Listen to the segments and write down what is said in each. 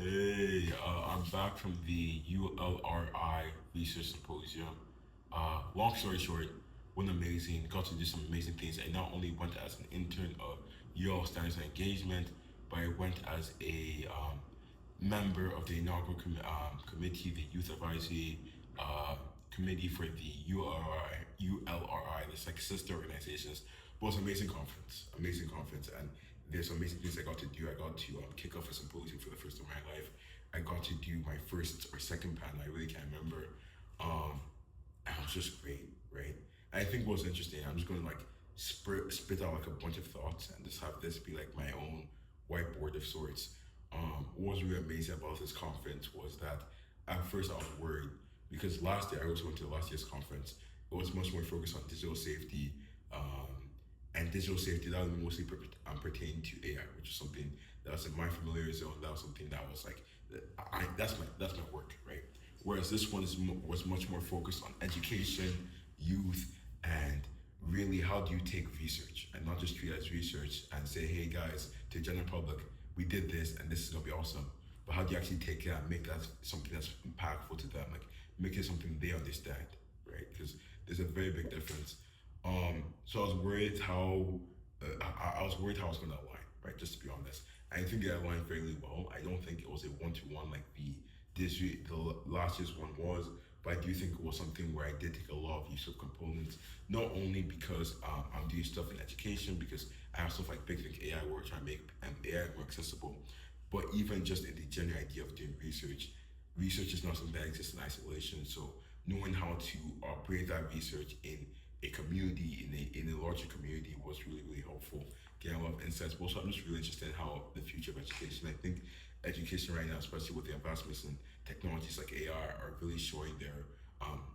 Hey, I'm back from the ULRI Research Symposium. Long story short, went amazing, got to do some amazing things. I not only went as an intern of UL Standards and Engagement, but I went as a member of the inaugural committee, the Youth Advisory uh, Committee for the ULRI, it's like sister organizations. But it was an amazing conference, and there's amazing things I got to do. I got to kick off a symposium for the first time in my life. I got to do my first or second panel. I really can't remember. Um, and it was just great, right? And I think what was interesting, I'm just going to like spit out like a bunch of thoughts and just have this be like my own whiteboard of sorts. What was really amazing about this conference was that at first I was worried because last year I also went to last year's conference. It was much more focused on digital safety, and digital safety that was mostly pertaining to AI, which is something that was in my familiar zone. That was something that was like, that's my work, right? Whereas this one was much more focused on education, youth, and really how do you take research and not just treat it as research and say, hey guys, to the general public, we did this and this is gonna be awesome. But how do you actually take it and make that something that's impactful to them, like make it something they understand, right? Because there's a very big difference. So I was worried how I was worried how I was going to align, right? Just to be honest, I think it aligned fairly well. I don't think it was a one-to-one like the last year's one was, but I do think it was something where I did take a lot of use of components, not only because I'm doing stuff in education, because I have stuff like Big Think AI, where we're trying to make AI more accessible, but even just in the general idea of doing research. Research is not something that exists in isolation. So knowing how to operate that research in a community, in a larger community, was really helpful. Getting a lot of insights. But also, I'm just really interested in how the future of education. I think education right now, especially with the advancements in technologies like AI, are really showing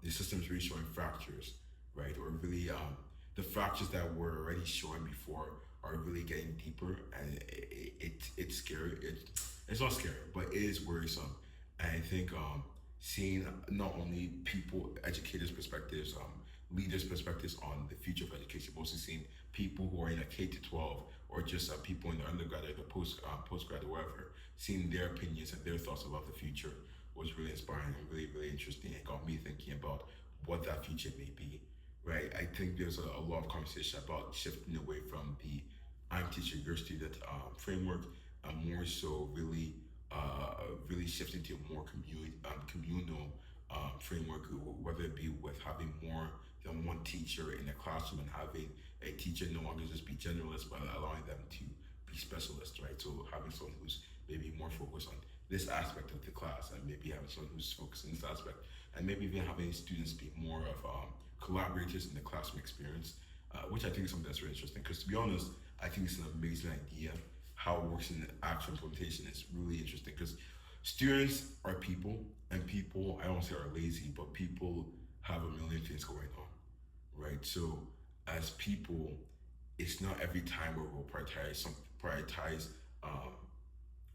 the systems really showing fractures, right? Or really the fractures that were already showing before are really getting deeper, and it's scary. It's not scary, but it is worrisome. And I think seeing not only people, educators' perspectives, leaders' perspectives on the future of education, but also seeing people who are in a K to 12 or just people in the undergrad or the postgrad or whatever, seeing their opinions and their thoughts about the future was really inspiring and really interesting. It got me thinking about what that future may be. Right, I think there's a lot of conversation about shifting away from the I'm teacher, your student framework, and more so really shifting to a more communal framework, whether it be with having more than one teacher in a classroom and having a teacher no longer just be generalist, but allowing them to be specialists, right? So having someone who's maybe more focused on this aspect of the class, and maybe having someone who's focused on this aspect, and maybe even having students be more of collaborators in the classroom experience, which I think is something that's really interesting. Because to be honest, I think it's an amazing idea. How it works in actual implementation is really interesting because students are people, and people, I don't say are lazy, but people have a million things going on, right? So as people, it's not every time where we'll prioritize um,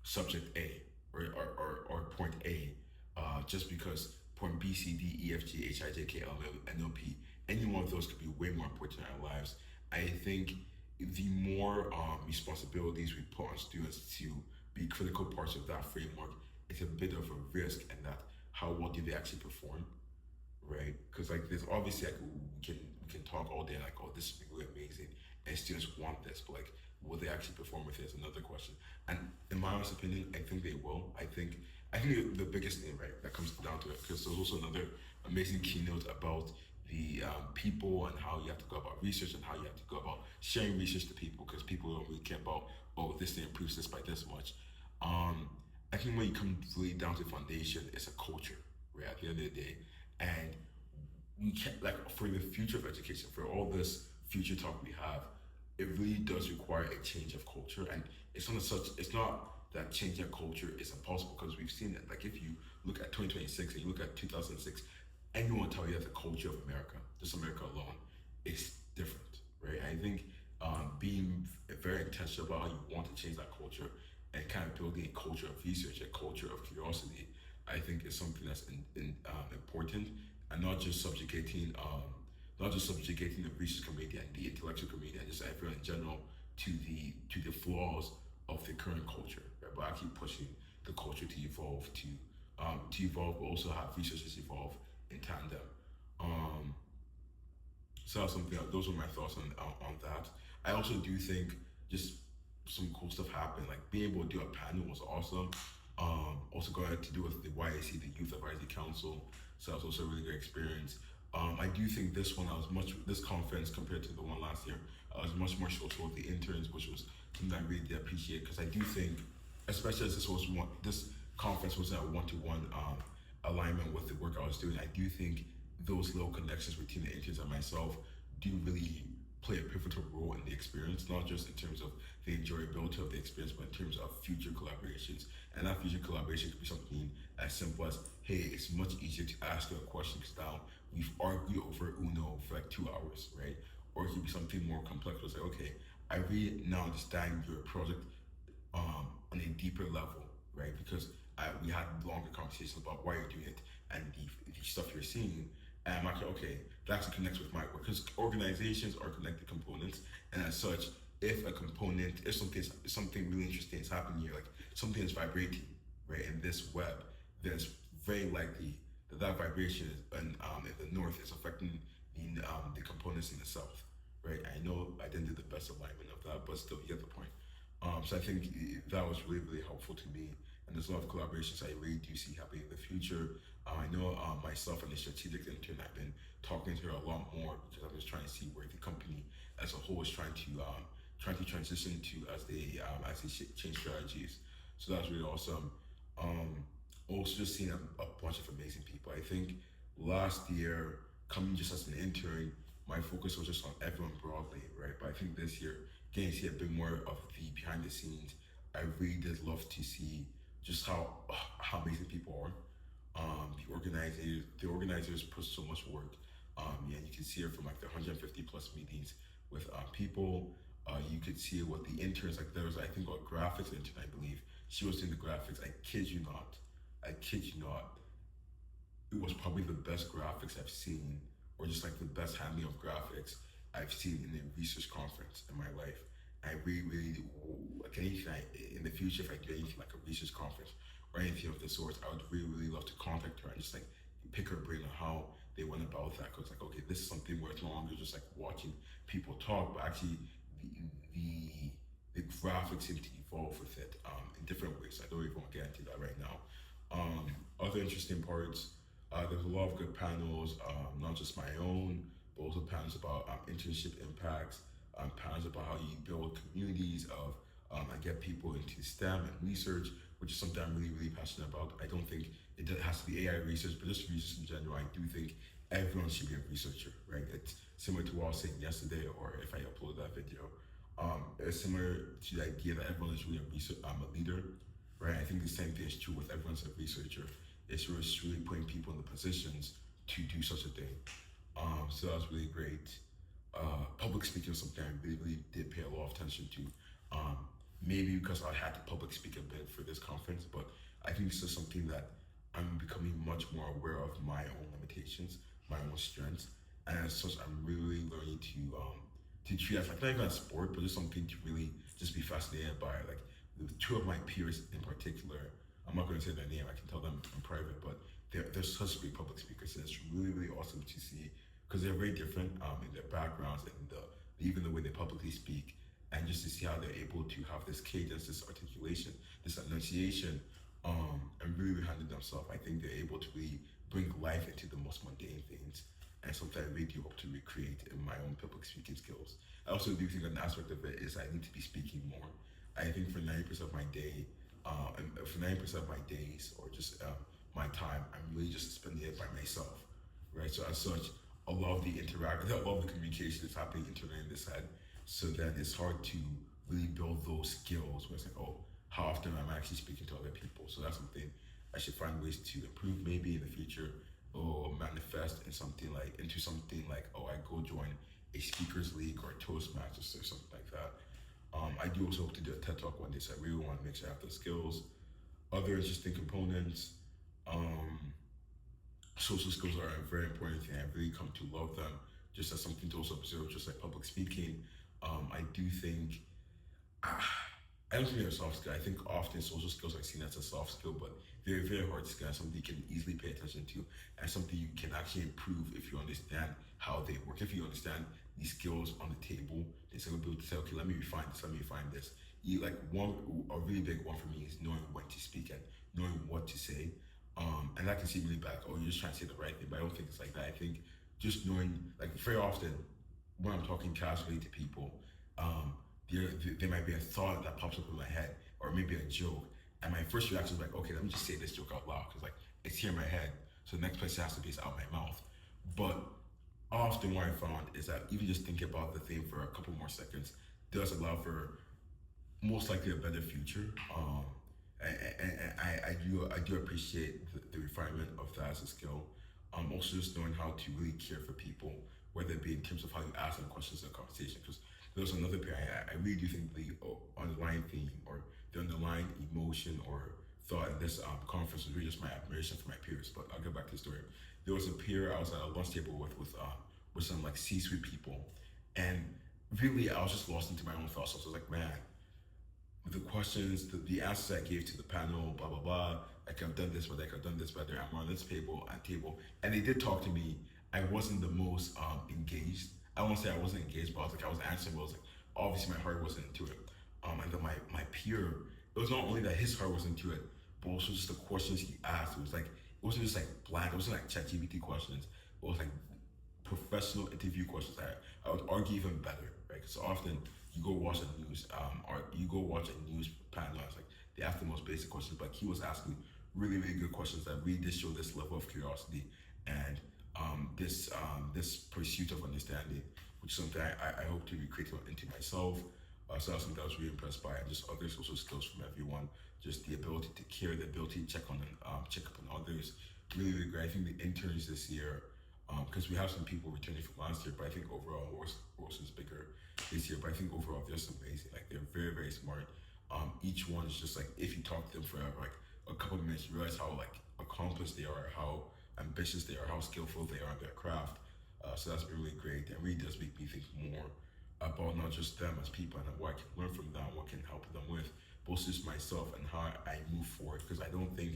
subject A or point A, just because point B, C, D, E, F, G, H, I, J, K, L, M, N, O, P, any one of those could be way more important in our lives. I think the more responsibilities we put on students to be critical parts of that framework, it's a bit of a risk, and that how well do they actually perform, right? Because like there's obviously like we can talk all day like, oh, this is really amazing and students want this, but like will they actually perform with it is another question. And in my honest opinion, I think they will. I think the biggest thing, right, that comes down to it, because there's also another amazing keynote about the people and how you have to go about research and how you have to go about sharing research to people, because people don't really care about, oh, this thing improves this by this much. um I think when you come really down to foundation, it's a culture, right? At the end of the day, and we can't, like, for the future of education, for all this future talk we have, it really does require a change of culture. And it's not that changing a culture is impossible, because we've seen it. Like if you look at 2026 and you look at 2006, anyone will tell you that the culture of America, just America alone, is different, right? I think being very intentional about how you want to change that culture and kind of building a culture of research, a culture of curiosity, I think is something that's important, and not just subjugating the research community and the intellectual community and just everyone in general to the flaws of the current culture, right? But actually pushing the culture to evolve, but also have researchers evolve in tandem. Um, so that's something. Those are my thoughts on that. I also do think just some cool stuff happened. Like being able to do a panel was awesome. Also got to do with the YAC, the Youth Advisory Council. So that was also a really great experience. I do think this conference compared to the one last year, I was much more social with the interns, which was something I really did appreciate because I do think, especially as this conference was a one-to-one alignment with the work I was doing. I do think those little connections between the interns and myself do really play a pivotal role in the experience, not just in terms of the enjoyability of the experience, but in terms of future collaborations. And that future collaboration could be something as simple as, hey, it's much easier to ask you a question because now we've argued over Uno for like 2 hours, right? Or it could be something more complex. It's like, okay, I really now understand your project on a deeper level, right? Because we had longer conversations about why you're doing it and the stuff you're seeing. And I'm like, okay, that actually connects with my work because organizations are connected components, and as such, if something really interesting is happening here, like something is vibrating, right, in this web, then it's very likely that vibration in the north is affecting the components in the south, right? I know I didn't do the best alignment of that, but still, you get the point. So I think that was really, really helpful to me. And there's a lot of collaborations I really do see happening in the future. I know myself and the strategic intern, I've been talking to her a lot more because I'm just trying to see where the company as a whole is trying to transition to as they change strategies. So that's really awesome. Um, Also just seeing a bunch of amazing people. I think last year, coming just as an intern, my focus was just on everyone broadly, right? But I think this year, getting to see a bit more of the behind the scenes, I really did love to see just how amazing people are. The organizers put so much work. Yeah, you can see it from like the 150 plus meetings with people. You could see it with the interns. Like there was, I think, a graphics intern, I believe. She was doing the graphics. I kid you not. I kid you not. It was probably the best graphics I've seen, or just like the best handling of graphics I've seen in a research conference in my life. I really, really, like anything in the future, if I do anything like a research conference or anything of the sort, I would really, really love to contact her and just like pick her brain on how they went about that. Cause like, okay, this is something where it's no longer just like watching people talk, but actually the the graphics seem to evolve with it in different ways. I don't even want to get into that right now. Other interesting parts, there's a lot of good panels, not just my own, but also panels about internship impacts, panels about how you build communities of and get people into STEM and research, which is something I'm really, really passionate about. I don't think has to be AI research, but just research in general. I do think everyone should be a researcher, right? It's similar to what I was saying yesterday, or if I upload that video. It's similar to the idea that everyone is really a leader, right? I think the same thing is true with everyone's a researcher. It's really putting people in the positions to do such a thing. So that was really great. Public speaking was something I really, really did pay a lot of attention to. Um, Maybe because I had to public speak a bit for this conference, but I think this is something that I'm becoming much more aware of my own limitations, my own strengths, and as such, I'm really learning to treat as like not even a sport, but just something to really just be fascinated by. Like the two of my peers in particular, I'm not going to say their name. I can tell them in private, but they're such great public speakers. And it's really, really awesome to see because they're very different in their backgrounds and even the way they publicly speak, and just to see how they're able to have this cadence, this articulation, this enunciation, and really handle themselves. I think they're able to really bring life into the most mundane things, and something I really do hope to recreate in my own public speaking skills. I also do think an aspect of it is I need to be speaking more. I think for 90% of my day, and for 90% of my days, or just my time, I'm really just spending it by myself, right? So as such, a lot of the communication is happening internally in this head. So then it's hard to really build those skills where it's like, oh, how often am I actually speaking to other people? So that's something I should find ways to improve maybe in the future, or manifest into something like, oh, I go join a speakers league or a Toastmasters or something like that. I do also hope to do a TED talk one day, so I really want to make sure I have the skills. Other interesting components, um, social skills are a very important thing. I've really come to love them just as something to also observe, just like public speaking. I do think I don't think they're a soft skill. I think often social skills are seen as a soft skill, but they're a very hard skill, and something you can easily pay attention to, and something you can actually improve if you understand how they work. If you understand these skills on the table, then you'll be able to say, okay, let me refine this, let me refine this. You, like one, a really big one for me is knowing when to speak and knowing what to say. And that can seem really bad. Oh, you're just trying to say the right thing, but I don't think it's like that. I think just knowing, like very often, when I'm talking casually to people, um, there might be a thought that pops up in my head, or maybe a joke, and my first reaction is like, okay, let me just say this joke out loud because like it's here in my head. So the next place it has to be is out my mouth. But often what I found is that even just thinking about the thing for a couple more seconds does allow for most likely a better future. I do appreciate the refinement of that as a skill. Also just knowing how to really care for people, whether it be in terms of how you ask them questions in a conversation. Because there's another thing I really do think the underlying theme or the underlying emotion or thought in this conference was really just my admiration for my peers. But I'll get back to the story. There was a peer I was at a lunch table with some like C-suite people, and really I was just lost into my own thoughts. So I was like, man, the questions, the answers I gave to the panel, blah blah blah. I could have done this better. I could have done this better. I'm on this table, and they did talk to me. I wasn't the most engaged. I won't say I wasn't engaged, but I was like I was answering. But I was like obviously my heart wasn't into it. And then my peer, it was not only that his heart was into it, but also just the questions he asked. It was like it wasn't just like bland. It wasn't like ChatGPT questions. It was like professional interview questions. I would argue even better, right? Because often you go watch the news, or you go watch a news panel, and it's like they ask the most basic questions, but he was asking really, really good questions that really did show this level of curiosity and this pursuit of understanding, which is something I hope to recreate into myself. So that's something I was really impressed by, and just other social skills from everyone. Just the ability to care, the ability to check up on others. Really, really great. I think the interns this year, because we have some people returning from last year, but I think overall Ross is bigger this year. But I think overall they're just amazing. Like they're very, very smart. Each one is just like if you talk to them for like a couple of minutes, you realize how like accomplished they are, how ambitious they are, how skillful they are in their craft. So that's been really great, and really does make me think more about not just them as people and what I can learn from them, what can help them with, but also just myself and how I move forward. Because I don't think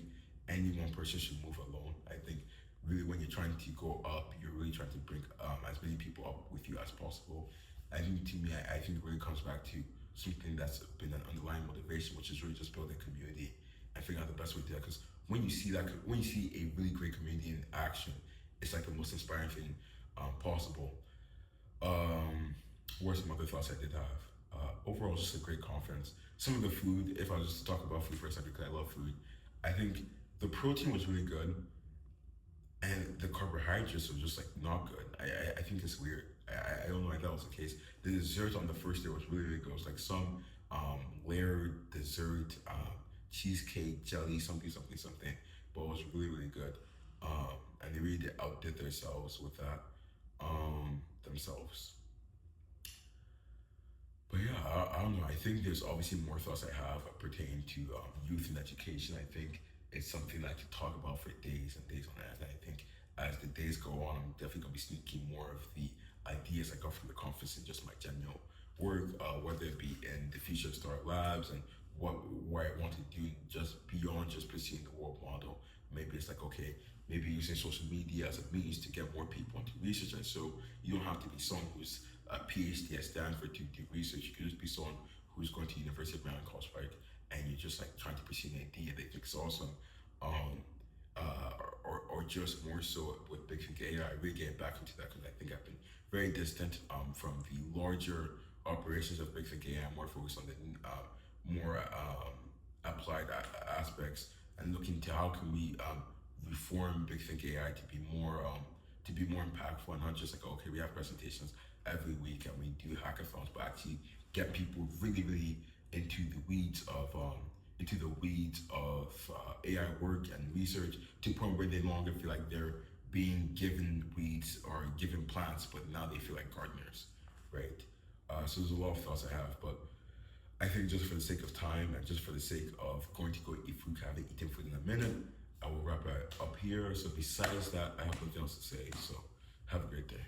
any one person should move alone. I think really when you're trying to go up, you're really trying to bring as many people up with you as possible. I think to me, I think it really comes back to something that's been an underlying motivation, which is really just building community and figuring out the best way to do that. Because when you see a really great community in action, it's like the most inspiring thing possible. Um, what are some other thoughts I did have? Overall, just a great conference. Some of the food, if I was just to talk about food for a second, because I love food, I think the protein was really good, and the carbohydrates were just like not good. I think it's weird. I don't know why that was the case. The dessert on the first day was really, really good. It was like some layered dessert, cheesecake, jelly, something, something, something. But it was really, really good. And they really outdid themselves with that themselves. But yeah, I don't know. I think there's obviously more thoughts I have pertaining to youth and education. I think it's something I could talk about for days and days on end. And I think as the days go on, I'm definitely gonna be sneaking more of the ideas I got from the conference in just my general work, whether it be in the future of Star Labs and what I want to do just beyond just pursuing the world model. Maybe it's like okay, maybe using social media as a means to get more people into research, and so you don't have to be someone who's a PhD at Stanford to do research. You could just be someone who's going to University of Maryland College, and you're just like trying to pursue an idea they think is awesome. Um, or just more so with Big Think AI, really getting back into that because I think I've been very distant from the larger operations of Big Think AI, more focused on the more applied aspects and looking to how can we reform Big Think AI to be more impactful and not just like okay we have presentations every week and we do hackathons, but actually get people really really into the weeds of AI work and research to the point where they no longer feel like they're being given weeds or given plants, but now they feel like gardeners, right? So there's a lot of thoughts I have, but I think just for the sake of time and just for the sake of going to go eat food, I haven't eaten food in a minute, I will wrap it up here. So besides that, I have nothing else to say. So have a great day.